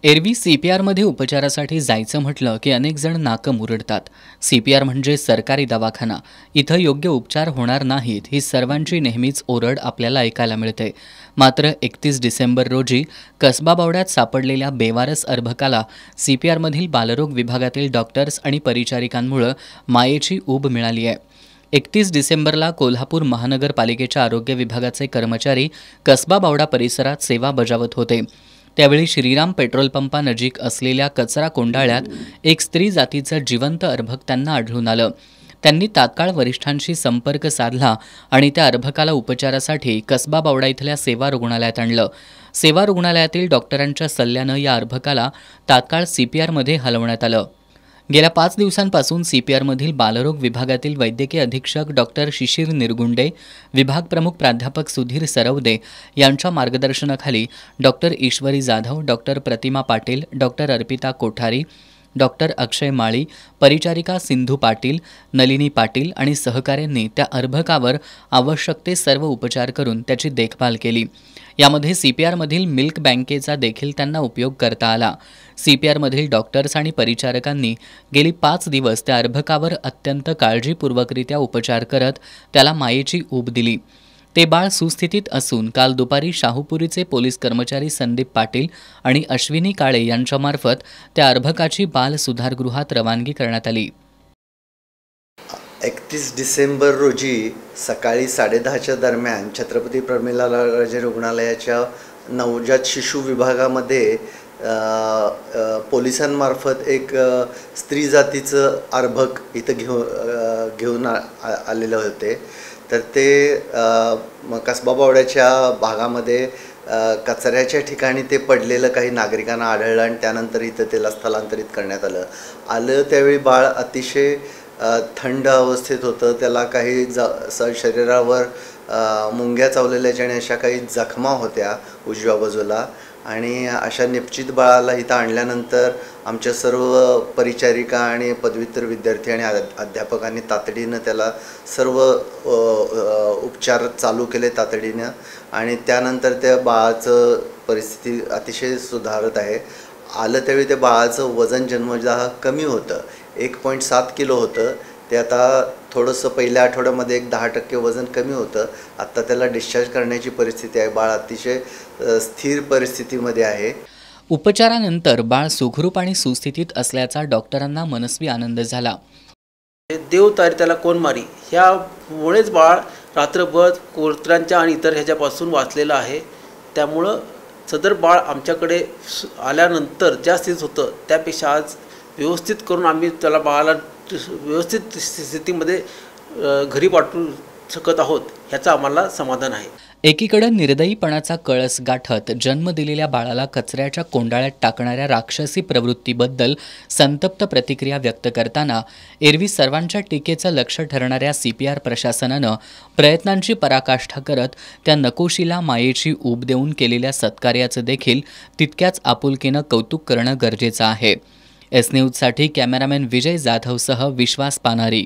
एरवी सीपीआरमध्ये उपचारासाठी जायचं म्हटलं की अनेक जण नाकं मुरडतात. सीपीआर म्हणजे सरकारी दवाखाना, इथं योग्य उपचार होणार नाहीत ही सर्वांची नेहमीच ओरड आपल्याला ऐकायला मिळते. मात्र 31 डिसेंबर रोजी कसबा बावड्यात सापडलेल्या बेवारस अर्भकाला सीपीआरमधील बालरोग विभागातील डॉक्टर्स आणि परिचारिकांमुळे मायेची ऊब मिळाली आहे. 31 डिसेंबरला कोल्हापूर महानगरपालिकेच्या आरोग्य विभागाचे कर्मचारी कसबा बावडा परिसरात सेवा बजावत होते. त्यावेळी श्रीराम पेट्रोल पंपानजीक असलेल्या कचरा कोंडाळ्यात एक स्त्री जातीचं जिवंत अर्भक त्यांना आढळून आलं. त्यांनी तात्काळ वरिष्ठांशी संपर्क साधला आणि त्या अर्भकाला उपचारासाठी कसबा बावडा इथल्या सेवा रुग्णालयात आणलं. सेवा रुग्णालयातील डॉक्टरांच्या सल्ल्यानं या अर्भकाला तात्काळ सीपीआरमध्ये हलवण्यात आलं. गेल्या 5 दिवसांपासून सीपीआरमधील बालरोग विभागातील वैद्यकीय अधीक्षक डॉक्टर शिशिर निरगुंडे, विभाग प्रमुख प्राध्यापक सुधीर सरवदे यांच्या मार्गदर्शनाखाली डॉक्टर ईश्वरी जाधव, डॉक्टर प्रतिमा पाटील, डॉक्टर अर्पिता कोठारी, डॉक्टर अक्षय माळी, परिचारिका सिंधू पाटील, नलिनी पाटील आणि सहकाऱ्यांनी त्या अर्भकावर आवश्यक ते सर्व उपचार करून त्याची देखभाल केली. यामध्ये सीपीआरमधील मिल्क बँकेचा देखील त्यांना उपयोग करता आला. सीपीआरमधील डॉक्टर्स आणि परिचारकांनी गेली 5 दिवस त्या अर्भकावर अत्यंत काळजीपूर्वकरित्या उपचार करत त्याला मायेची ऊब दिली. ते बाळ सुस्थितीत असून काल दुपारी शाहूपुरीचे पोलीस कर्मचारी संदीप पाटील आणि अश्विनी काळे यांच्यामार्फत त्या अर्भकाची बाल सुधारगृहात रवानगी करण्यात आली. 31 डिसेंबर रोजी सकाळी 10:30च्या दरम्यान छत्रपती प्रमिलाराजे रुग्णालयाच्या नवजात शिशु विभागामध्ये पोलिसांमार्फत एक स्त्री जातीचं अर्भक इथं घेऊन आलेले होते. तर ते कसबा बावड्याच्या भागामध्ये कचऱ्याच्या ठिकाणी ते पडलेलं काही नागरिकांना आढळलं आणि त्यानंतर इथं त्याला स्थलांतरित करण्यात आलं. त्यावेळी बाळ अतिशय थंड अवस्थेत होतं. त्याला काही शरीरावर मुंग्या चावलेल्याच्या आणि अशा काही जखमा होत्या उजव्या बाजूला. आणि अशा निश्चित बाळाला इथं आणल्यानंतर आमच्या सर्व परिचारिका आणि पदव्युत्तर विद्यार्थी आणि अध्यापकांनी तातडीनं त्याला सर्व उपचार चालू केले तातडीनं. आणि त्यानंतर त्या बाळाचं परिस्थिती अतिशय सुधारत आहे. त्यावेळी त्या बाळाचं वजन जन्मतः कमी होतं, 1.7 किलो होतं. ते आता थोडंसं पहिल्या आठवड्यामध्ये एक 10% वजन कमी होतं. आत्ता त्याला डिस्चार्ज करण्याची परिस्थिती आहे. बाळ अतिशय स्थिर परिस्थितीमध्ये आहे. उपचारानंतर बाळ सुखरूप आणि सुस्थितीत असल्याचा डॉक्टरांना मनस्वी आनंद झाला. देव तारी त्याला कोण मारी, ह्यामुळेच बाळ रात्रभर कुत्र्यांच्या आणि इतर ह्याच्यापासून वाचलेलं आहे. त्यामुळं सदर बाळ आमच्याकडे आल्यानंतर ज्या स्थितीत होतं त्यापेक्षा आज व्यवस्थित करून आम्ही त्याला बाळाला व्यवस्थित स्थितीमध्ये घरी पाठवू शकत आहोत, ह्याचं आम्हाला समाधान आहे. एकीकडे निर्दयीपणाचा कळस गाठत जन्म दिलेल्या बाळाला कचऱ्याच्या कोंडाळ्यात टाकणाऱ्या राक्षसी प्रवृत्तीबद्दल संतप्त प्रतिक्रिया व्यक्त करताना एरवी सर्वांच्या टीकेचं लक्ष ठरणाऱ्या सीपीआर प्रशासनानं प्रयत्नांची पराकाष्ठा करत त्या नकोशीला मायेची ऊब देऊन केलेल्या सत्कार्याचं देखील तितक्याच आपुलकीनं कौतुक करणं गरजेचं आहे. एस न्यूजसाठी कॅमेरामॅन विजय जाधवसह विश्वास पानारी.